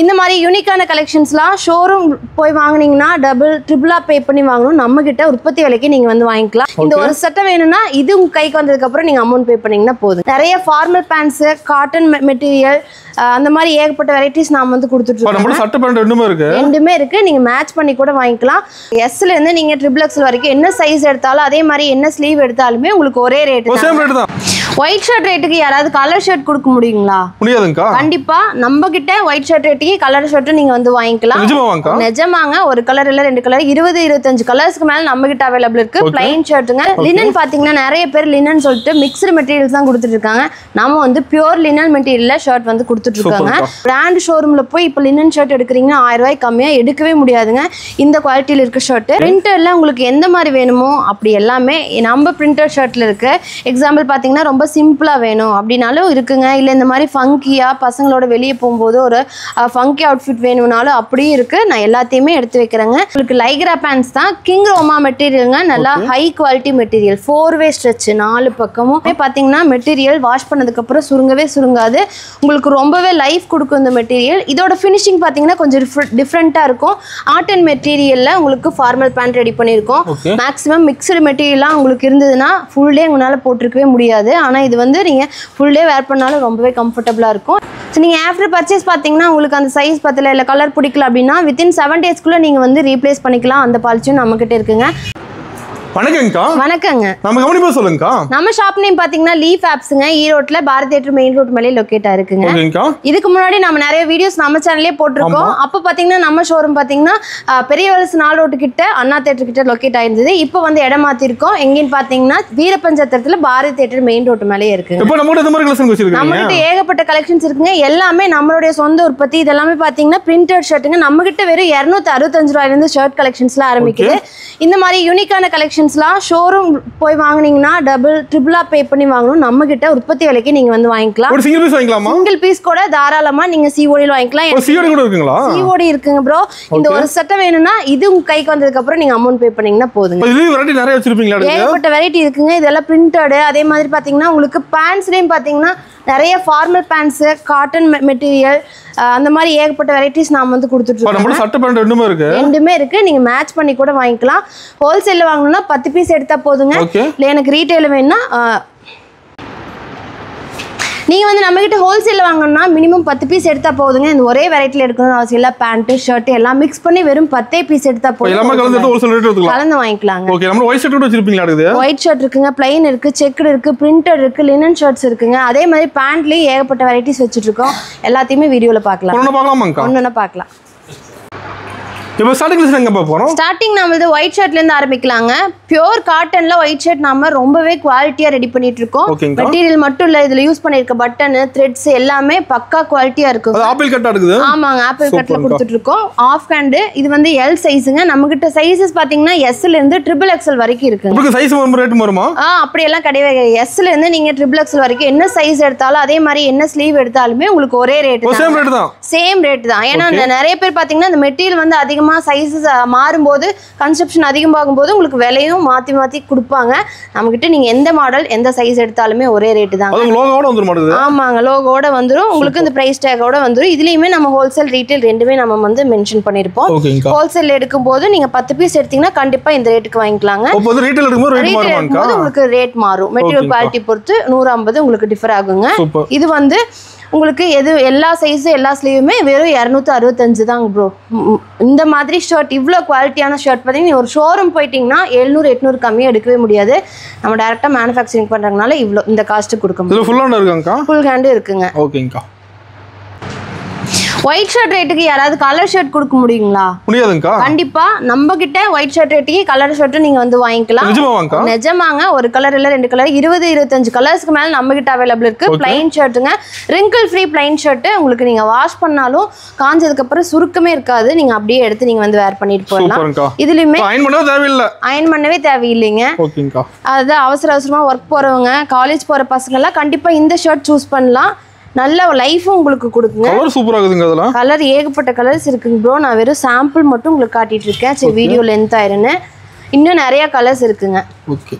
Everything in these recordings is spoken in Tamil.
இந்த மாதிரி யூனிக்கான கலெக்ஷன்ஸ்லாம் ஷோரூம் போய் வாங்குனீங்கன்னா டபுள் ட்ரிபிளா பே பண்ணி வாங்கணும். நம்ம கிட்ட உற்பத்தி விலைக்கு நீங்க வந்து வாங்கிக்கலாம். இந்த ஒரு சட்டை வேணும்னா இது உங்க கைக்கு வந்ததுக்கு அப்புறம் நீங்க அமௌண்ட் பே பண்ணீங்கன்னா போதும். நிறைய ஃபார்மல் பேண்ட்ஸ், காட்டன் மெட்டீரியல், அந்த மாதிரி ஏகப்பட்ட வெரைட்டிஸ் நாம வந்து கொடுத்துட்டு இருக்கோம். சட்டை பேண்ட் ரெண்டுமே இருக்கு. நீங்க மேட்ச் பண்ணி கூட வாங்கிக்கலாம். எஸ்ல இருந்து நீங்க ட்ரிபிள் எக்ஸ்எல் வரைக்கும் என்ன சைஸ் எடுத்தாலும் அதே மாதிரி என்ன ஸ்லீவ் எடுத்தாலுமே உங்களுக்கு ஒரே ரேட் தான். ஒயிட் ஷர்ட் ரேட்டுக்கு யாராவது கலர் ஷர்ட் கொடுக்க முடியுங்களா? முடியாதுங்கா. கண்டிப்பா நம்ம கிட்ட ஒயிட் ஷர்ட் ரேட்டுக்கு கலர் ஷர்ட் நீங்க வந்து வாங்கிக்கலாம். நிஜமாங்க. ஒரு கலர் இல்ல, 2 கலர், 20-25 கலர்ஸ்க்கு மேல நம்ம கிட்ட அவைலபிள் இருக்கு. பிளைன் ஷர்ட்டுங்க. லினன் பாத்தீங்கன்னா நிறைய பேர் லினன் சொல்லிட்டு மிக்ஸ்டு மெட்டீரியல்ஸ் தான் கொடுத்துட்டு இருக்காங்க. நாம வந்து பியூர் லினன் மெட்டீரியல்ல ஷர்ட் வந்து கொடுத்துட்டு இருக்காங்க. பிராண்ட் ஷோரூம்ல போய் இப்ப லினன் ஷர்ட் எடுக்கிறீங்கன்னா 1000 ரூபாய் கம்மியா எடுக்கவே முடியாதுங்க. இந்த குவாலிட்டியில இருக்க ஷர்ட் பிரிண்டர்ல உங்களுக்கு எந்த மாதிரி வேணுமோ அப்படி எல்லாமே நம்ம பிரிண்டர் ஷர்ட்ல இருக்கு. எக்ஸாம்பிள் பாத்தீங்கன்னா ரொம்ப சிம்பிளா வேணும் அப்படின்னாலும் இருக்குங்க. இல்ல இந்த மாதிரி ஃபங்கியா பசங்களோட வெளியே போகும்போது ஒரு ஃபங்கி அவுட்ஃபிட் வேணும்னாலும் அப்படியே இருக்கு. நான் எல்லாத்தையுமே எடுத்து வைக்கிறேங்க. உங்களுக்கு லைக்ரா பேண்ட்ஸ் தான். கிங் ரோமா மெட்டீரியல்ங்க. நல்லா ஹை குவாலிட்டி மெட்டீரியல். 4-வே ஸ்ட்ரெச் 4 பக்கமும் பாத்தீங்கன்னா மெட்டீரியல் வாஷ் பண்ணதுக்கு அப்புறம் சுருங்கவே சுருங்காது. உங்களுக்கு ரொம்பவே லைஃப் கொடுக்கும் இந்த மெட்டீரியல். இதோட ஃபினிஷிங் பாத்தீங்கன்னா கொஞ்சம் டிஃப்ரெண்டா இருக்கும். காட்டன் மெட்டீரியல்ல உங்களுக்கு ஃபார்மல் பேண்ட் ரெடி பண்ணியிருக்கோம். மேக்ஸிமம் மிக்ஸ்டு மெட்டீரியல்லாம் உங்களுக்கு இருந்ததுன்னா ஃபுல் டே உங்களால போட்டிருக்கவே முடியாது. ஆனா இது வந்து நீங்க ஃபுல் டே வேர் பண்ணாலும் ரொம்பவே கம்ஃபர்டபுளா இருக்கும். ஸோ நீங்கள் ஆஃப்டர் பர்ச்சேஸ் பார்த்தீங்கன்னா உங்களுக்கு அந்த சைஸ் பத்தல இல்லை கலர் பிடிக்கல அப்படின்னா வித்தின் 7 டேஸ்க்குள்ளே நீங்கள் வந்து ரீப்ளேஸ் பண்ணிக்கலாம். அந்த பாலிசியும் நம்மக்கிட்ட இருக்குங்க. வணக்கங்கக்கா. வணக்கங்க. நம்ம கவனிப்பா சொல்லுங்கக்கா. நம்ம ஷாப் நேம் பாத்தீங்கன்னா லீஃப் ஆப்ஸ்ங்க. ஈரோட்ல பாரத் தியேட்டர் மெயின் ரோட் மேலே லொகேட் ஆயிருக்குங்க. இதுக்கு முன்னாடி நம்ம நிறைய வீடியோஸ் நம்ம சேனல்லே போட்டிருக்கோம். அப்போ பாத்தீங்கன்னா நம்ம ஷோரூம் பாத்தீங்கன்னா பெரிய வலசு 4 ரோட்டு கிட்ட அண்ணா தியேட்டர் கிட்ட லொகேட் ஆயிருந்தது. இப்போ வந்து இடம் மாத்திருக்கோம். எங்கன்னு பாத்தீங்கன்னா வீரபஞ்சத்திரத்துல பாரத் தியேட்டர் மெயின் ரோட் மேலே இருக்குங்க. இப்போ நம்ம இந்த மாதிரி கலெக்ஷன் வச்சிருக்கீங்க. நம்ம கிட்ட ஏகப்பட்ட கலெக்ஷன்ஸ் இருக்குங்க. எல்லாமே நம்மளுடைய சொந்த உற்பத்தி. இதெல்லாமே பாத்தீங்கன்னா பிரிண்டட் ஷர்ட்டுங்க. நம்ம கிட்ட வெறும் 265 ரூபாயில இருந்து ஷர்ட் கலெக்ஷன்ஸ்லாம் ஆரம்பிக்குது. இந்த மாதிரி யூனிக்கான கலெக்ஷன்ஸ்லாம் ஷோரூம் போய் வாங்குனீங்கன்னா டபுள் ட்ரிபிளா பே பண்ணி வாங்கணும். நம்ம கிட்ட உற்பத்தி விலைக்கு நீங்க வந்து வாங்கிக்கலாம். ஒரு சிங்கிள் பீஸ் வாங்கிக்கலாமா? சிங்கிள் பீஸ் கூட தாராளமா நீங்க சிஓடி வாங்கிக்கலாம். சிஓடி கூட இருக்குங்களா? சிஓடி இருக்குங்க ப்ரோ. இந்த ஒரு சட்டை வேணும்னா இது உங்க கைக்கு வந்ததுக்கு அப்புறம் நீங்க அமௌண்ட் பே பண்ணீங்கன்னா போதுங்க. இதுல வெரைட்டி நிறைய வச்சிருப்பீங்களா? ஏகப்பட்ட வெரைட்டி இருக்குங்க. இதெல்லாம் பிரிண்டட். அதே மாதிரி பாத்தீங்கன்னா உங்களுக்கு பேண்ட்ஸ்லயும் பாத்தீங்கன்னா நிறைய ஃபார்மல் பேண்ட்ஸ், காட்டன் மெட்டீரியல், அந்த மாதிரி ஏகப்பட்ட வெரைட்டிஸ் நாம வந்து கொடுத்துட்டு இருக்கோம். சட்டை பேண்ட் ரெண்டுமே இருக்கு. நீங்க மேட்ச் பண்ணி கூட வாங்கிக்கலாம். ஹோல்சேல்ல வாங்கணும்னா 10 பீஸ் எடுத்தா போதுங்க. இல்ல எனக்கு ரீட்டைல் வேணும்னா நீங்க வந்து நம்ம கிட்ட ஹோல்சேல்ல வாங்கணும்னா மினிமம் 10 பீஸ் எடுத்தா போதுங்க. இந்த ஒரே வெரைட்டில எடுக்கணும்னு அவசியம் இல்ல. பேண்ட், ஷர்ட் எல்லாம் மிக்ஸ் பண்ணி வெறும் 10 பீஸ் எடுத்தா போதும். எல்லாமே கலந்து ஹோல்சேல் ரேட் எடுத்துக்கலாம். கலந்து வாங்கிக்கலாங்க. ஓகே. நம்ம ஒயிட் ஷர்ட் கூட வச்சிருப்பீங்களா? இருக்குது ஒயிட் ஷர்ட் இருக்குங்க, ப்ளைன் இருக்கு, செக்குடு இருக்கு, பிரிண்டட் இருக்கு, லினன் ஷர்ட்ஸ் இருக்குங்க. அதே மாதிரி பேண்ட்லயும் ஏகப்பட்ட வெரைட்டிஸ் வச்சிட்டு இருக்கோம். எல்லாத்தையுமே வீடியோல பார்க்கலாம். ஒண்ணு பார்க்கலாம். இப்போ ஸ்டார்டிங் லிஸ்ட் எங்க போறோம்? ஸ்டார்டிங் நாம இது ஒயிட் ஷர்ட்ல இருந்து ஆரம்பிக்கலாங்க. பியூர் காட்டன்ல ஒயிட் ஷர்ட் நாம ரொம்பவே குவாலிட்டியா ரெடி பண்ணிட்டு இருக்கோம். மெட்டீரியல் மட்டும் இல்ல, இதுல யூஸ் பண்ணிருக்க பட்டன், த்ரெட்ஸ் எல்லாமே பக்கா குவாலிட்டியா இருக்கு. அது ஆப்பிள் கட்டா இருக்குது. ஆமாங்க, ஆப்பிள் கட்ல கொடுத்துட்டு இருக்கோம். Half hand. இது வந்து எல் சைஸ்ங்க. நம்ம கிட்ட சைஸஸ் பாத்தீங்கன்னா S ல இருந்து ட்ரிபிள் எக்ஸ்எல் வரைக்கும் இருக்குங்க. உங்களுக்கு சைஸ் ரேட் வருமா? அப்படி எல்லாம் கிடையவே. S ல இருந்து நீங்க ட்ரிபிள் எக்ஸ்எல் வரைக்கும் என்ன சைஸ் எடுத்தாலும் அதே மாதிரி என்ன ஸ்லீவ் எடுத்தாலுமே உங்களுக்கு ஒரே ரேட் தான். சேம் ரேட் தான். ஏன்னா நிறைய பேர் பாத்தீங்கன்னா இந்த மெட்டீரியல் வந்து அதிகமா சைஸஸ் மாறும்போது கன்செப்ஷன் அதிகமாகும் போது உங்களுக்கு விலையும் மாத்தி மாத்தி கொடுப்பாங்க. நம்ம கிட்ட நீங்க எந்த மாடல் எந்த சைஸ் எடுத்தாலுமே ஒரே ரேட் தான். லோகோவோட வந்துரும். ஆமாங்க, லோகோவோட வந்துரும். உங்களுக்கு இந்த பிரைஸ் டேக்கோட வந்துரும். இதுலயுமே நம்ம ஹோல்சேல் ரீட்டைல் ரெண்டுமே நம்ம வந்து மென்ஷன் பண்ணிருப்போம். ஹோல்சேல் எடுக்கும்போது நீங்க 10 பீஸ் எடுத்தீங்கன்னா கண்டிப்பா இந்த ரேட்டுக்கு வாங்கிக்கலாங்க. ரீட்டைல் எடுக்கும்போது உங்களுக்கு ரேட் மாறும். மெட்டீரியல் குவாலிட்டி பொறுத்து 150 உங்களுக்கு டிஃபர் ஆகுங்க. இது வந்து உங்களுக்கு எது எல்லா சைஸும் எல்லா ஸ்லீவுமே வெறும் 265 தாங்க ப்ரோ. இந்த மாதிரி ஷர்ட் இவ்வளோ குவாலிட்டியான ஷர்ட் பார்த்தீங்கன்னா ஒரு ஷோரூம் போயிட்டீங்கன்னா 700-800 கம்மியாக எடுக்கவே முடியாது. நம்ம டேரெக்டாக மேனுஃபேக்சரிங் பண்ணுறதுனால இவ்வளோ இந்த காஸ்ட்டு கொடுக்க முடியும். ஃபுல் ஹேண்டு இருக்குங்க. ஓகேங்கக்கா. ஒயிட் ஷர்ட் ரேட்டுக்கு யாராவது கலர் ஷர்ட் கொடுக்க முடியுங்களா? முடியாதுங்கக்கா. கண்டிப்பா நம்ம கிட்ட ஒயிட் ஷர்ட் ரேட்டுக்கு கலர் ஷர்ட் நீங்க வந்து வாங்கிக்கலாம். நிஜமாங்க. ஒரு கலர் இல்ல 2 கலர், 20-25 கலர்ஸ்க்கு மேல நம்ம கிட்ட அவைலபிள் இருக்கு. பிளைன் ஷர்ட்டுங்க. Wrinkle free plain shirt. உங்களுக்கு நீங்க வாஷ் பண்ணாலும் காஞ்சதுக்கு அப்புறம் சுருக்கமே இருக்காது. நீங்க அப்படியே எடுத்து நீங்க வந்து வேர் பண்ணிட்டு போகலாம். இதுலயுமே அயன் பண்ணவே தேவையில்லைங்க. அதான் அவசரமா ஒர்க் போறவங்க, காலேஜ் போற பசங்க எல்லாம் கண்டிப்பா இந்த ஷர்ட் சூஸ் பண்ணலாம். நல்ல லைஃபும் உங்களுக்கு கொடுக்குங்க. கலர் சூப்பரா இருக்குங்க. அதெல்லாம் கலர் ஏகப்பட்ட கலர்ஸ் இருக்குங்க ப்ரோ. நான் வெறும் சாம்பிள் மட்டும் உங்களுக்கு காட்டிட்டு இருக்கேன். சரி, வீடியோ லென்த் ஆயிருன்னு இன்னும் நிறைய கலர்ஸ் இருக்குங்க. ஓகே.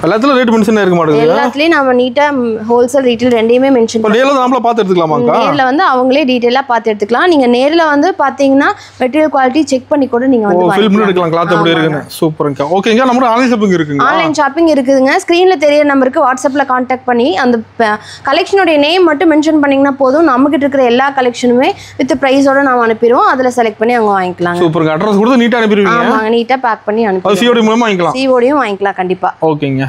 எல்லாத்துல ரேட் மென்ஷன் இருக்க மாட்டேங்குது. எல்லாத்துலயும் நம்ம நீட்டா ஹோல்சேல் ரீட்டைல் ரெண்டையுமே மென்ஷன் பண்ணி நேர்ல நாமளே பார்த்து எடுத்துக்கலாமாக்கா? நேர்ல வந்து அவங்களே டீடைலா பார்த்து எடுத்துக்கலாம். நீங்க நேர்ல வந்து பாத்தீங்கன்னா மெட்டீரியல் குவாலிட்டி செக் பண்ணி கூட நீங்க வந்து ஃபில் பண்ணி எடுக்கலாம். கிளாத் எப்படி இருக்குன்னு. சூப்பர்ங்கா. ஓகேங்க. நம்ம ஆன்லைன் ஷாப்பிங் இருக்குங்க. ஆன்லைன் ஷாப்பிங் இருக்குதுங்க. ஸ்கிரீன்ல தெரிய நம்பருக்கு வாட்ஸ்அப்ல கான்டாக்ட் பண்ணி அந்த கலெக்ஷனோட நேம் மட்டும் மென்ஷன் பண்ணீங்கன்னா போதும். நம்ம கிட்ட இருக்கிற எல்லா கலெக்ஷனுமே வித் பிரைஸோட நாம அனுப்பிடுவோம். அதுல செலக்ட் பண்ணி அவங்க வாங்கிக்கலாம். சூப்பர்ங்க. அட்ரஸ் கொடுத்து நீட்டா அனுப்பிடுவீங்க. ஆமாங்க, நீட்டா பேக் பண்ணி அனுப்பிடுவோம். சிஓடி மூலமா வாங்கிக்கலாம். சிஓடியும் வாங்கிக்கலாம் கண்டிப்பா. ஓகேங்க.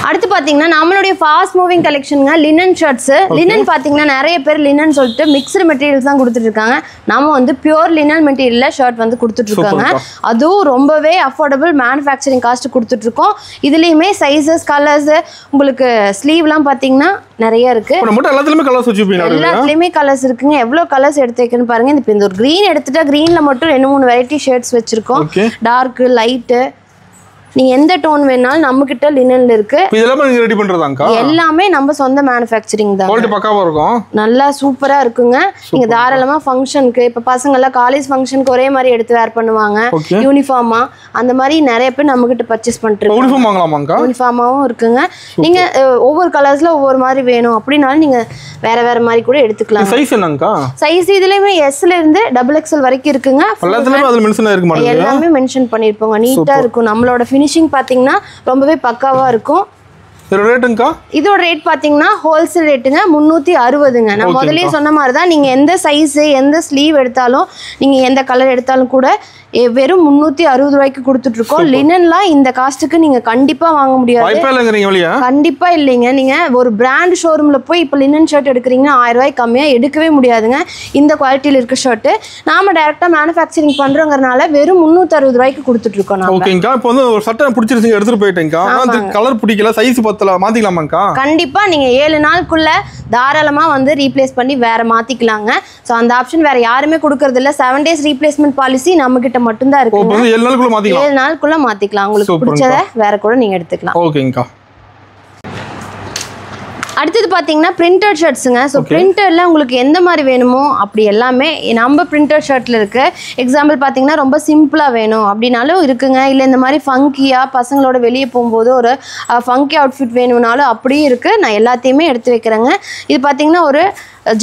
அடுத்து பாத்தீங்கன்னா நம்மளுடைய ஃபாஸ்ட் மூவிங் கலெக்ஷனுங்க லினன் ஷர்ட்ஸ். லினன் பாத்தீங்கன்னா நிறைய பேர் லினன் சொல்லிட்டு மிக்ஸ்டு மெட்டீரியல்ஸ் தான் கொடுத்துட்டு இருக்காங்க. நம்ம வந்து பியூர் லினன் மெட்டீரியல்ல ஷர்ட் வந்து கொடுத்துட்டு இருக்காங்க. அதுவும் ரொம்பவே அஃபோர்டபுள் மேனுஃபேக்சரிங் காஸ்ட் கொடுத்துட்டு இருக்கோம். இதுலயுமே சைஸஸ் கலர்ஸ் உங்களுக்கு ஸ்லீவ்லாம் பாத்தீங்கன்னா நிறைய இருக்கு. எல்லாத்துலயுமே கலர்ஸ் இருக்குங்க. எவ்வளவு கலர்ஸ் எடுத்து வைக்கணும்னு பாருங்க. இந்த ஒரு கிரீன் எடுத்துட்டா கிரீன்ல மட்டும் 2-3 வெரைட்டி ஷேட்ஸ் வச்சிருக்கோம். டார்க், லைட், நீங்க எந்த டோன் வேணாலும் நம்ம கிட்ட லினன்ல இருக்கு. இதெல்லாம் நீங்க ரெடி பண்றதாங்கா? எல்லாமே நம்ம சொந்த manufacturing தான். குவாலிட்டி பக்காவா இருக்கும். நல்லா சூப்பரா இருக்குங்க. நீங்க தாராளமா ஃபங்க்ஷனுக்கு இப்ப பசங்க எல்லாம் காலேஜ் ஃபங்க்ஷனுக்கு ஒரே மாதிரி எடுத்து வேர் பண்ணுவாங்க. யூனிஃபார்மா அந்த மாதிரி நிறைய பேர் நம்ம கிட்ட பர்ச்சேஸ் பண்ணிட்டு யூனிஃபார்ம் வாங்கலாமாங்கா? யூனிஃபார்மாவும் இருக்குங்க. நீங்க ஒவ்வொரு கலர்ஸ்ல ஒவ்வொரு மாதிரி வேணும் அப்படினாலும் நீங்க வேற வேற மாதிரி கூட எடுத்துக்கலாம். சைஸ் என்னங்கா? சைஸ் இதுலயுமே S ல இருந்து XXL வரைக்கும் இருக்குங்க. எல்லாத்துலயும் அதுல மென்ஷன் ஆயிருக்கு மாட்டேங்குது. எல்லாமே மென்ஷன் பண்ணிருப்போங்க. நீட்டா இருக்கும். நம்மளோட ஃபினிஷிங் பாத்தீங்கன்னா ரொம்பவே பக்காவா இருக்கும். இதோட ரேட் பாத்தீங்கன்னா ஹோல்சேல் ரேட்டுங்க 360ங்க. நான் முதல்லயே சொன்ன மாதிரி தான் நீங்க எந்த சைஸ் எந்த ஸ்லீவ் எடுத்தாலும் நீங்க எந்த கலர் எடுத்தாலும் கூட வெறும் 360 ரூபாய்க்கு கொடுத்துட்டு இருக்கோம். லினன்லாம் இந்த காஸ்ட்டுக்கு நீங்க கண்டிப்பா வாங்க முடியாது. கண்டிப்பா இல்லைங்க. நீங்க ஒரு பிராண்ட் ஷோரூம்ல போய் இப்ப லினன் ஷர்ட் எடுக்கிறீங்கன்னா 1000 ரூபாய் கம்மியா எடுக்கவே முடியாதுங்க. இந்த குவாலிட்டியில இருக்க ஷர்ட் நாம டைரக்டா மேனுஃபேக்சரிங் பண்றோங்கறனால வெறும் 360 ரூபாய்க்கு கொடுத்துட்டு இருக்கோம். ஓகேங்கா. இப்போ வந்து ஒரு சட்டை பிடிச்சிருச்சு எடுத்துட்டு போயிட்டேங்கா. அந்த கலர் பிடிக்கல, சைஸ் பத்தல, மாத்திக்கலாமாங்கா? கண்டிப்பா நீங்க 7 நாளுக்குள்ள தாராளமா வந்து ரீப்ளேஸ் பண்ணி வேற மாத்திக்கலாங்க. சோ அந்த ஆப்ஷன் வேற யாருமே கொடுக்கறது இல்ல. 7 days ரீப்ளேஸ்மென்ட் பாலிசி நம்ம கிட்ட மட்டும் தான் இருக்கு. 7 நாளுக்குள்ள மாத்திக்கலாம். 7 நாளுக்குள்ள மாத்திக்கலாம். உங்களுக்கு பிடிச்சத வேற கூட நீங்க எடுத்துக்கலாம். ஓகேங்கா. அடுத்து பாத்தீங்கன்னா பிரிண்டட் ஷர்ட்ஸ்ங்க. ஸோ பிரிண்டட்ல உங்களுக்கு எந்த மாதிரி வேணுமோ அப்படி எல்லாமே நம்ம பிரிண்டட் ஷர்ட்ல இருக்கு. எக்ஸாம்பிள் பாத்தீங்கன்னா ரொம்ப சிம்பிளா வேணும் அப்படின்னாலும் இருக்குங்க. இல்ல இந்த மாதிரி ஃபங்கியா பசங்களோட வெளியே போகும்போது ஒரு ஃபங்கி அவுட்ஃபிட் வேணும்னாலும் அப்படியும் இருக்கு. நான் எல்லாத்தையுமே எடுத்து வைக்கிறேங்க. இது பாத்தீங்கன்னா ஒரு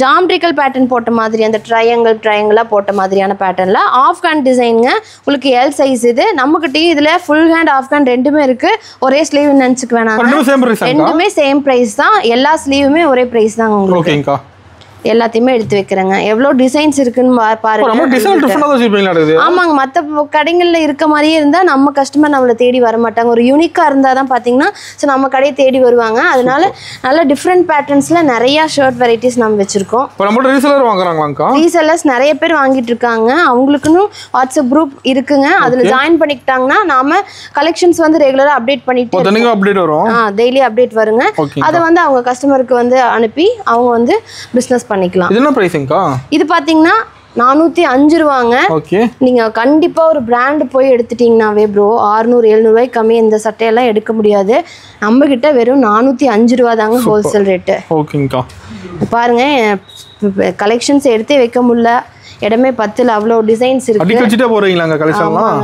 ஜாமெட்ரிக்கல் பேட்டர்ன் போட்ட மாதிரி அந்த ட்ரையாங்கிளா போட்ட மாதிரியான பேட்டர்ன்ல ஆஃப் ஹேண்ட் டிசைனுங்க. உங்களுக்கு எல் சைஸ் இது. நம்மகிட்டயும் இதுல ஃபுல் ஹேண்ட் ஆஃப் ஹேண்ட் ரெண்டுமே இருக்கு. ஒரே ஸ்லீவ் நினைச்சுக்க வேணாம். ரெண்டுமே சேம் பிரைஸ் தான். எல்லா ஸ்லீவுமே ஒரே பிரைஸ் தான் உங்களுக்கு. எல்லாத்தையுமே எடுத்து வைக்கிறேங்க. எவ்வளவு டிசைன்ஸ் இருக்குன்னு பாருங்க. ஆமாங்க. மற்ற கடைகள்ல இருக்க மாதிரியே இருந்தா நம்ம கஸ்டமர் நம்மளை தேடி வர மாட்டாங்க. ஒரு யூனிக்கா இருந்தாதான் பாத்தீங்கன்னா நம்ம கடையை தேடி வருவாங்க. அதனால நல்ல டிஃப்ரெண்ட் பேட்டர்ன்ஸ்ல நிறைய ஷர்ட் வெரைட்டிஸ் நம்ம வச்சிருக்கோம். ரீசெல்லர்ஸ் நிறைய பேர் வாங்கிட்டு இருக்காங்க. அவங்களுக்குன்னு வாட்ஸ்அப் குரூப் இருக்குங்க. அதுல ஜாயின் பண்ணிக்கிட்டாங்கன்னா நாம கலெக்ஷன்ஸ் வந்து ரெகுலரா அப்டேட் பண்ணிட்டு டெய்லி அப்டேட் வருங்க. அதை வந்து அவங்க கஸ்டமருக்கு வந்து அனுப்பி அவங்க வந்து பிசினஸ் பண்ணிக்கலாம். இது என்ன பிரைஸ்ங்கா? இது பாத்தீங்கன்னா 405 ரூபாங்க. நீங்க கண்டிப்பா ஒரு பிராண்ட் போய் எடுத்துட்டீங்கன்னாவே ப்ரோ 600-700 ரூபாய் கம்மி இந்த சட்டையெல்லாம் எடுக்க முடியாது. நம்ம கிட்ட வெறும் 405 ரூபா தாங்க ஹோல்சேல் ரேட்டு. ஓகேங்கா. பாருங்க கலெக்ஷன்ஸ் எடுத்தே வைக்க முடியல. இடமே பத்தல. அவ்வளோ டிசைன்ஸ் இருக்கு. அடிக்கடிச்சிட்டே போறீங்களாங்க கலெக்ஷன்லாம்?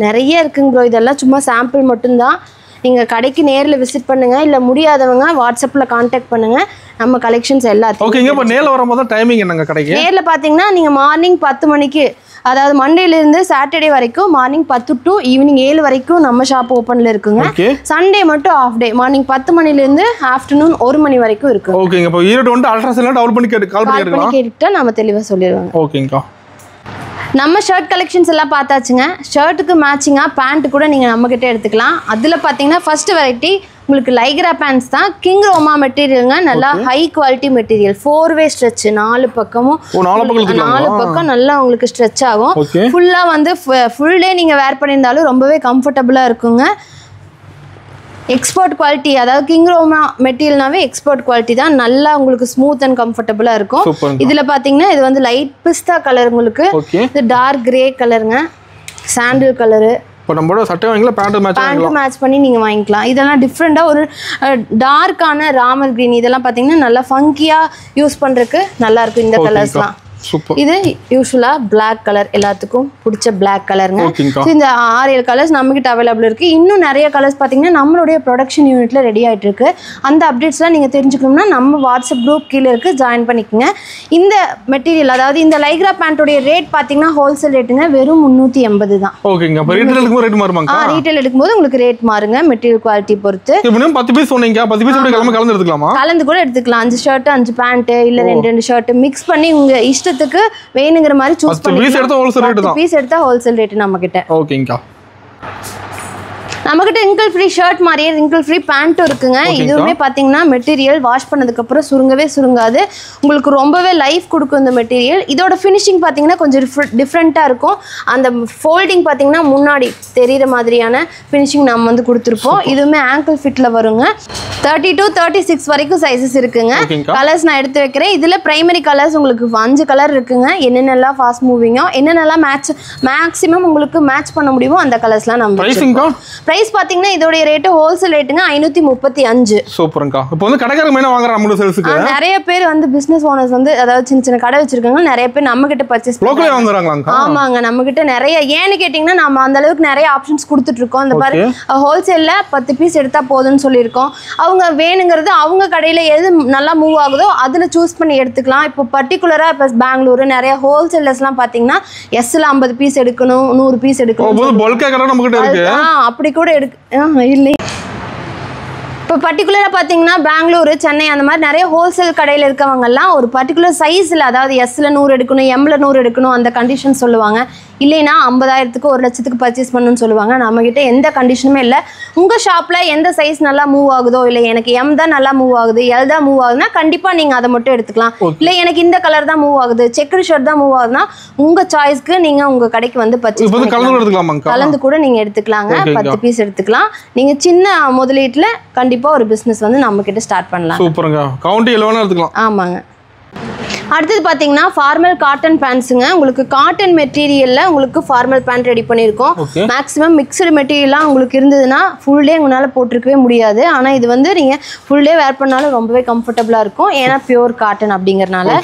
நிறைய இருக்குங்க ப்ரோ. இதெல்லாம் சும்மா சாம்பிள் மட்டும்தான். நீங்கள் கடைக்கு நேரில் விசிட் பண்ணுங்க. இல்லை முடியாதவங்க வாட்ஸ்அப்பில் கான்டாக்ட் பண்ணுங்க. நம்ம கலெக்ஷன்ஸ் எல்லாத்தையும். ஓகேங்க. இப்போ நேரில் வரும்போது டைமிங் என்னங்க கடைக்கு? நேரில் பார்த்தீங்கன்னா நீங்கள் மார்னிங் 10 மணிக்கு, அதாவது மண்டேலேருந்து சாட்டர்டே வரைக்கும் மார்னிங் 10 to ஈவினிங் 7 வரைக்கும் நம்ம ஷாப் ஓப்பனில் இருக்குங்க. சண்டே மட்டும் ஆஃப் டே மார்னிங் 10 மணிலேருந்து ஆஃப்டர்நூன் 1 மணி வரைக்கும் இருக்கு. ஓகேங்க. இப்போ ஈரோடு வந்து அல்ட்ராசெல்லாம் டவுன் பண்ணி கேட்டுட்டா நம்ம தெளிவாக சொல்லிடுவாங்க. ஓகேங்கா. நம்ம ஷர்ட் கலெக்ஷன்ஸ் எல்லாம் பார்த்தாச்சுங்க. ஷர்ட்டுக்கு மேட்சிங்காக பேண்ட் கூட நீங்கள் நம்மக்கிட்ட எடுத்துக்கலாம். அதில் பார்த்தீங்கன்னா ஃபர்ஸ்ட் வெரைட்டி உங்களுக்கு லைக்ரா பேண்ட்ஸ் தான். கிங் ரோமா மெட்டீரியலுங்க. நல்லா high quality material. 4-way stretch. 4 பக்கமும் 4 பக்கம் நல்லா உங்களுக்கு ஸ்ட்ரெச் ஆகும். ஃபுல்லாக வந்து ஃபுல் டே நீங்கள் வேர் பண்ணியிருந்தாலும் ரொம்பவே கம்ஃபர்டபுளாக இருக்குங்க. எக்ஸ்போர்ட் குவாலிட்டி, அதாவது கிங் ரோமா மெட்டீரியல்னாவே எக்ஸ்போர்ட் குவாலிட்டி தான். நல்லா உங்களுக்கு ஸ்மூத் அண்ட் கம்ஃபர்டபுளா இருக்கும். இதுல பாத்தீங்கன்னா இது வந்து லைட் பிஸ்தா கலர், உங்களுக்கு இது டார்க் கிரே கலருங்க, சாண்டில் கலரு. இப்போ நம்மளோட சட்டை வாங்கிக்கலாம், பேண்ட் மேட்ச் பண்ணி நீங்க வாங்கிக்கலாம். இதெல்லாம் டிஃப்ரெண்டா ஒரு டார்க்கான ராமர் கிரீன். இதெல்லாம் பாத்தீங்கன்னா நல்லா ஃபங்கியா யூஸ் பண்றதுக்கு நல்லா இருக்கும் இந்த கலர்ஸ்லாம். சூப்பர். இது யூசுவலா Black கலர் எல்லாத்துக்கும் பிடிச்ச Black கலருங்க. இந்த 6-7 கலர்ஸ் நம்ம கிட்ட அவைலபிள் இருக்கு. இன்னும் நிறைய கலர்ஸ் பாத்தீங்கன்னா நம்மளுடைய ப்ரொடக்ஷன் யூனிட்ல ரெடி ஆயிட்டு இருக்கு. அந்த அப்டேட்ஸ்லாம் நீங்க தெரிஞ்சுக்கணும்னா நம்ம வாட்ஸ்அப் குரூப் கீழ இருக்கு, ஜாயின் பண்ணிக்கங்க. இந்த மெட்டீரியல் அதாவது இந்த லைக்ரா பேண்டோட ரேட் பாத்தீங்கன்னா ஹோல்சேல் ரேட்டுங்க வெறும் 380 தான். ஓகேங்க. அப்ப ரீட்டைல் எடுக்கும்போது ரேட் மாறுமாங்க? ரீட்டைல் எடுக்கும்போது உங்களுக்கு ரேட் மாறுங்க மெட்டீரியல் குவாலிட்டி பொறுத்து. இப்போ 10 பீஸ் சொன்னீங்க, 10 பீஸ் கூட கலந்து எடுத்துக்கலாமா? கலந்து கூட எடுத்துக்கலாம். 5 ஷர்ட் 5 பேண்ட் இல்ல 2 ஷர்ட் மிக்ஸ் பண்ணி உங்க இஷ்டத்துக்கு வேணுங்கிற மாதிரி சூஸ் பண்ணி. 10 பீஸ் எடுத்தா ஹோல்சேல் ரேட் தான். 10 பீஸ் எடுத்தா ஹோல்சேல் ரேட் நம்ம கிட்ட. ஓகேங்கா. நமக்கிட்ட ரிங்கிள் ஃப்ரீ ஷர்ட் மாதிரியே ரிங்கிள் ஃப்ரீ பேண்ட்டும் இருக்குங்க. இதுவுமே பார்த்தீங்கன்னா மெட்டீரியல் வாஷ் பண்ணதுக்கப்புறம் சுருங்காது. உங்களுக்கு ரொம்பவே லைஃப் கொடுக்கும் இந்த மெட்டீரியல். இதோட ஃபினிஷிங் பார்த்தீங்கன்னா கொஞ்சம் டிஃப்ரெண்ட்டாக இருக்கும். அந்த ஃபோல்டிங் பார்த்தீங்கன்னா முன்னாடி தெரிகிற மாதிரியான ஃபினிஷிங் நம்ம வந்து கொடுத்துருப்போம். இதுவுமே ஆங்கிள் ஃபிட்டில் வருங்க. 30 to 36 வரைக்கும் சைஸஸ் இருக்குங்க. கலர்ஸ் நான் எடுத்து வைக்கிறேன். இதில் பிரைமரி கலர்ஸ் உங்களுக்கு 5 கலர் இருக்குங்க. என்னென்னலாம் ஃபாஸ்ட் மூவிங்கோ என்னென்னலாம் மேக்ஸிமம் உங்களுக்கு மேட்ச் பண்ண முடியுமோ அந்த கலர்ஸ்லாம் நம்ம. பிரைஸ் பாத்தீங்கன்னா இதோட ரேட் ஹோல்சேல் ரேட்டுங்க 535. சூப்பர்ங்கா. இப்போ வந்து கடைக்காரங்க என்ன வாங்குறாங்க நம்ம சேல்ஸ்க்கு? நிறைய பேர் வந்து பிசினஸ் ஓனர்ஸ் வந்து அதாவது சின்ன கடை வச்சிருக்காங்க. நிறைய பேர் நம்ம கிட்ட பர்ச்சேஸ் லோக்கலே வாங்குறாங்களாங்க? ஆமாங்க. நம்ம கிட்ட நிறைய ஏன்னு கேட்டிங்கன்னா நம்ம அந்த அளவுக்கு நிறைய ஆப்ஷன்ஸ் கொடுத்துட்டு இருக்கோம். அந்த மாதிரி ஹோல்சேல்ல 10 பீஸ் எடுத்தா போதும்னு சொல்லியிருக்கோம். அவங்க வேணுங்கிறது அவங்க கடையில எது நல்லா மூவ் ஆகுதோ அதுல சூஸ் பண்ணி எடுத்துக்கலாம். இப்போ பர்டிகுலரா இப்போ பெங்களூர் நிறைய ஹோல்சேலர்ஸ்லாம் பாத்தீங்கன்னா எஸ்ல 50 பீஸ் எடுக்கணும், 100 பீஸ் எடுக்கணும். பல்கா கடை நம்ம கிட்ட இருக்கு. அப்படி கூட இல்லை. இப்போ பர்டிகுலராக பார்த்தீங்கன்னா பெங்களூர் சென்னை அந்த மாதிரி நிறைய ஹோல்சேல் கடையில் இருக்கவங்கெல்லாம் ஒரு பர்டிகுலர் சைஸில் அதாவது எஸ்ல 100 எடுக்கணும், எம்ல 100 எடுக்கணும் அந்த கண்டிஷன் சொல்லுவாங்க. இல்லைன்னா 50,000க்கு 1,00,000க்கு பர்ச்சேஸ் பண்ணணும்னு சொல்லுவாங்க. நம்மகிட்ட எந்த கண்டிஷனுமே இல்லை. உங்கள் ஷாப்பில் எந்த சைஸ் நல்லா மூவ் ஆகுதோ இல்லை எனக்கு எம் தான் நல்லா மூவ் ஆகுது, எல் தான் மூவ் ஆகுதுன்னா கண்டிப்பாக நீங்கள் அதை மட்டும் எடுத்துக்கலாம். இல்லை எனக்கு இந்த கலர் தான் மூவ் ஆகுது, செக்குடு ஷர்ட் தான் மூவ் ஆகுதுன்னா உங்கள் சாய்ஸ்க்கு நீங்கள் உங்கள் கடைக்கு வந்து பர்ச்சேஸ் கலந்து கூட நீங்கள் எடுத்துக்கலாங்க. 10 பீஸ் எடுத்துக்கலாம். நீங்கள் சின்ன முதலீட்டில் கண்டிப்பாக ஒரு பிசினஸ் வந்து நம்ம கிட்ட ஸ்டார்ட் பண்ணலாம். சூப்பர்ங்க. கவுண்ட் எல்லாம் எடுத்துக்கலாம். ஆமாங்க. அடுத்தது பார்த்தீங்கன்னா ஃபார்மல் காட்டன் பேண்ட்ஸுங்க. உங்களுக்கு காட்டன் மெட்டீரியலில் உங்களுக்கு ஃபார்மல் பேண்ட் ரெடி பண்ணியிருக்கோம். மேக்ஸிமம் மிக்சடு மெட்டீரியல்லாம் உங்களுக்கு இருந்ததுன்னா ஃபுல் டே உங்களால் போட்டிருக்கவே முடியாது. ஆனால் இது வந்து நீங்கள் ஃபுல் டே வேர் பண்ணாலும் ரொம்பவே கம்ஃபர்டபுளாக இருக்கும். ஏன்னா பியூர் காட்டன் அப்படிங்கிறனால.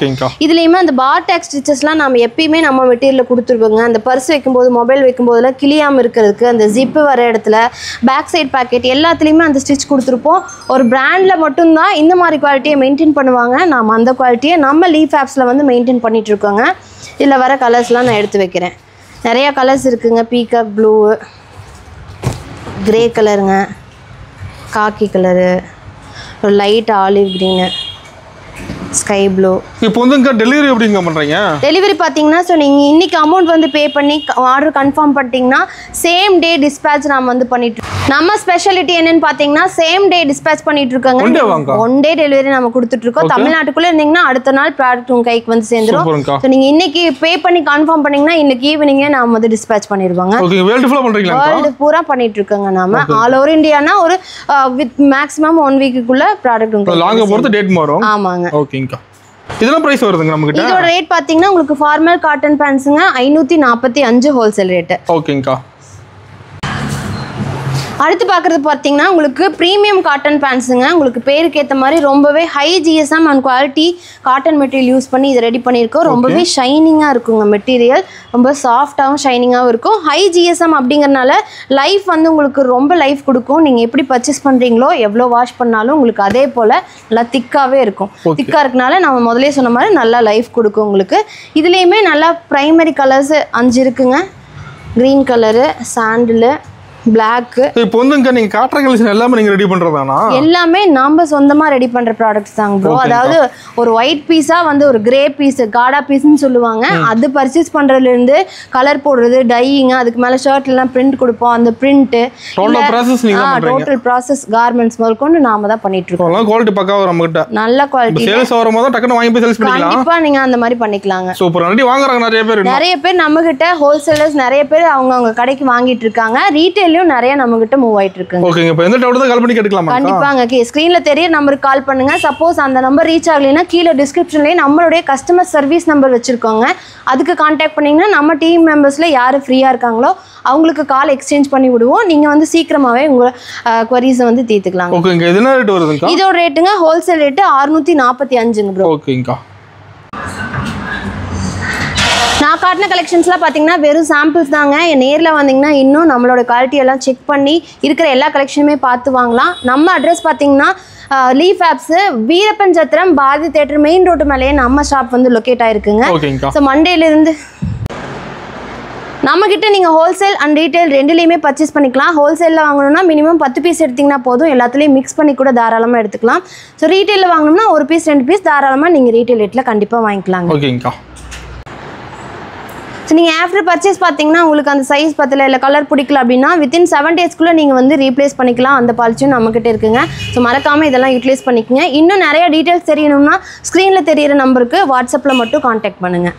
இதுலேயுமே அந்த பார்டெக் ஸ்டிச்சஸ்லாம் நம்ம எப்பயுமே நம்ம மெட்டீரியலில் கொடுத்துருவோங்க. அந்த பர்ஸ் வைக்கும்போது மொபைல் வைக்கும்போதெல்லாம் கிளியாமல் இருக்கிறதுக்கு அந்த ஜிப்பு வர இடத்துல பேக் சைட் பாக்கெட் எல்லாத்துலேயுமே அந்த ஸ்டிச் கொடுத்துருப்போம். ஒரு பிராண்டில் மட்டும்தான் இந்த மாதிரி குவாலிட்டியை மெயின்டைன் பண்ணுவாங்க. நம்ம அந்த குவாலிட்டியை நம்ம லீஃப் ஆப்ஸில் வந்து மெயின்டைன் பண்ணிட்டு இருக்கோங்க. இதில் வர கலர்ஸ்லாம் நான் எடுத்து வைக்கிறேன். நிறைய கலர்ஸ் இருக்குங்க. பீகாக் ப்ளூ, கிரே கலருங்க, காக்கி கலரு, ஒரு light olive green, sky blue. இப்போ வந்து டெலிவரி எப்படிங்க பண்றீங்க? டெலிவரி பார்த்தீங்கன்னா ஸோ நீங்கள் இன்னைக்கு அமௌண்ட் வந்து பே பண்ணி ஆர்டர் கன்ஃபார்ம் பண்ணிட்டீங்கன்னா சேம் டே டிஸ்பேட்ச் நாம் வந்து பண்ணிட்டு நம்ம ஸ்பெஷாலிட்டி என்னன்னு பார்த்தீங்கன்னா சேம் டே டிஸ்பேட்ச் பண்ணிட்டு இருக்கோங்க. 1 டே டெலிவரி நம்ம கொடுத்துட்டு இருக்கோம். தமிழ்நாட்டுக்குள்ளே இருந்தீங்கன்னா அடுத்த நாள் ப்ராடக்ட் உங்கள் கைக்கு வந்து சேர்ந்துடும். ஸோ நீங்கள் இன்னைக்கு பே பண்ணி கன்ஃபார்ம் பண்ணீங்கன்னா இன்னைக்கு ஈவினிங்கே நாம வந்து டிஸ்பேட்ச் பண்ணிடுவாங்க. வேர்ல்டு பூரா பண்ணிட்டு இருக்கோங்க. நாம ஆல் ஓவர் இந்தியானா ஒரு வித் மேக்ஸிமம் 1 வீக்குக்குள்ள ப்ராடக்ட் உங்களுக்கு. ஆமாங்க. இதெல்லாம் பிரைஸ் வருதுங்க நம்ம கிட்ட. இதோட ரேட் பாத்தீங்கன்னா உங்களுக்கு ஃபார்மல் காட்டன் பேண்ட்ஸ்ங்க 545 ஹோல்சேல் ரேட். ஓகேங்கா. அடுத்து பார்க்குறது பார்த்தீங்கன்னா உங்களுக்கு ப்ரீமியம் காட்டன் பேண்ட்ஸுங்க. உங்களுக்கு பேருக்கு ஏற்ற மாதிரி ரொம்பவே high GSM and quality cotton material use பண்ணி இதை ரெடி பண்ணியிருக்கோம். ரொம்பவே ஷைனிங்காக இருக்குங்க மெட்டீரியல். ரொம்ப சாஃப்டாகவும் ஷைனிங்காகவும் இருக்கும். ஹை ஜிஎஸ்எம் அப்படிங்கிறனால லைஃப் வந்து உங்களுக்கு ரொம்ப லைஃப் கொடுக்கும். நீங்கள் எப்படி பர்ச்சேஸ் பண்ணுறீங்களோ எவ்வளோ வாஷ் பண்ணாலும் உங்களுக்கு அதே போல் நல்லா திக்காகவே இருக்கும். திக்காக இருக்கனால நம்ம முதலே சொன்ன மாதிரி நல்லா லைஃப் கொடுக்கும் உங்களுக்கு. இதுலேயுமே நல்லா ப்ரைமரி கலர்ஸ் 5 இருக்குங்க. Green colour, சாண்டிலு, Black. இப்போ வந்து நீங்க காட்டன் கலெக்ஷன் எல்லாமே நீங்க ரெடி பண்றதானா? எல்லாமே நாம சொந்தமா ரெடி பண்ற ப்ராடக்ட்ஸ் தாங்க ப்ரோ. அதாவது ஒரு ஒயிட் பீஸா வந்து ஒரு கிரே பீஸ் காடா பீஸ்னு சொல்லுவாங்க. அது பர்ச்சேஸ் பண்றதுல இருந்து கலர் போடுறது, டையிங், அதுக்கு மேல ஷர்ட்ல எல்லாம் பிரிண்ட் கொடுப்போம். அந்த பிரிண்ட் டோட்டல் ப்ராசஸ் கார்மெண்ட்ஸ் முதல்கொண்டு நாம தான் பண்ணிட்டு இருக்கோம். நல்ல குவாலிட்டி பக்காவா நம்மகிட்ட. நல்ல குவாலிட்டி. சேல்ஸ் வரும்போது டக்குனு வாங்கி போய் சேல்ஸ் பண்ணிக்கலாம். கண்டிப்பா நீங்க அந்த மாதிரி பண்ணிக்கலாங்க. சூப்பர். ரெடி வாங்குறாங்க நிறைய பேர் நம்ம கிட்ட ஹோல்சேலர்ஸ் நிறைய பேர் அவங்க கடைக்கு வாங்கிட்டு இருக்காங்க. ரீட்டைல் நிறைய நம்ம கிட்ட மூவ் ஆயிட்டு இருக்குங்க. ஓகேங்க. இப்போ எந்த டவுட் தான் கால் பண்ணி கேட்கலாமா? கண்டிப்பாங்க. ஸ்கிரீன்ல தெரிய நம்பருக்கு கால் பண்ணுங்க. சப்போஸ் அந்த நம்பர் ரீச் ஆகலைன்னா கீழே டிஸ்கிரிப்ஷன்லயே நம்மளுடைய கஸ்டமர் சர்வீஸ் நம்பர் வச்சிருக்கோங்க. அதுக்கு கான்டாக்ட் பண்ணீங்கன்னா நம்ம டீம் மெம்பர்ஸ்ல யாரு ஃப்ரீயா இருக்காங்களோ அவங்களுக்கு கால் எக்ஸ்சேஞ்ச் பண்ணி விடுவோம். நீங்க வந்து சீக்கிரமாவே உங்க குவரிஸ் வந்து தீர்த்துக்கலாம். ஓகேங்க. இது என்ன ரேட் வருதுங்க? இதோட ரேட்டுங்க ஹோல்சேல் ரேட் 645ங்க ப்ரோ. ஓகேங்க. நான் காட்டின கலெக்ஷன்ஸ்லாம் பார்த்தீங்கன்னா வெறும் சாம்பிள்ஸ் தாங்க. நேரில் வந்தீங்கன்னா இன்னும் நம்மளோட குவாலிட்டி எல்லாம் செக் பண்ணி இருக்கிற எல்லா கலெக்ஷனுமே பார்த்து வாங்கலாம். நம்ம அட்ரஸ் பார்த்தீங்கன்னா லீஃப் ஆப்ஸு வீரப்பன் சத்திரம் பாரதி தேட்டர் மெயின் ரோட்டு மேலேயே நம்ம ஷாப் வந்து லொக்கேட் ஆயிருக்குங்க. ஸோ மண்டேலேருந்து நம்மக்கிட்ட நீங்கள் ஹோல்சேல் அண்ட் ரீட்டைல் ரெண்டுலேயுமே பர்ச்சேஸ் பண்ணிக்கலாம். ஹோல்சேலில் வாங்கணும்னா மினிமம் 10 பீஸ் எடுத்திங்கன்னா போதும், எல்லாத்துலேயும் மிக்ஸ் பண்ணி கூட தாராளமாக எடுத்துக்கலாம். ஸோ ரீட்டைலில் வாங்கணும்னா 1 பீஸ் 2 பீஸ் தாராளமாக நீங்கள் ரீட்டைல் ரேட்டில் கண்டிப்பாக வாங்கிக்கலாங்க. ஓகேங்கக்கா. ஸோ நீங்கள் ஆஃப்டர் பர்ச்சேஸ் பார்த்தீங்கன்னா உங்களுக்கு அந்த சைஸ் பத்தல இல்லை கலர் பிடிக்கல அப்படின்னா வித்தின் 7 டேஸ்க்குள்ளே நீங்கள் வந்து ரீப்ளேஸ் பண்ணிக்கலாம். அந்த பாலிசியும் நம்மக்கிட்ட இருக்குங்க. ஸோ மறக்காமல் இதெல்லாம் யூட்டிலைஸ் பண்ணிக்கோங்க. இன்னும் நிறைய டீட்டெயில்ஸ் தெரியணும்னா ஸ்க்ரீனில் தெரியிற நம்பருக்கு வாட்ஸ்அப்பில் மட்டும் கான்டாக்ட் பண்ணுங்கள்.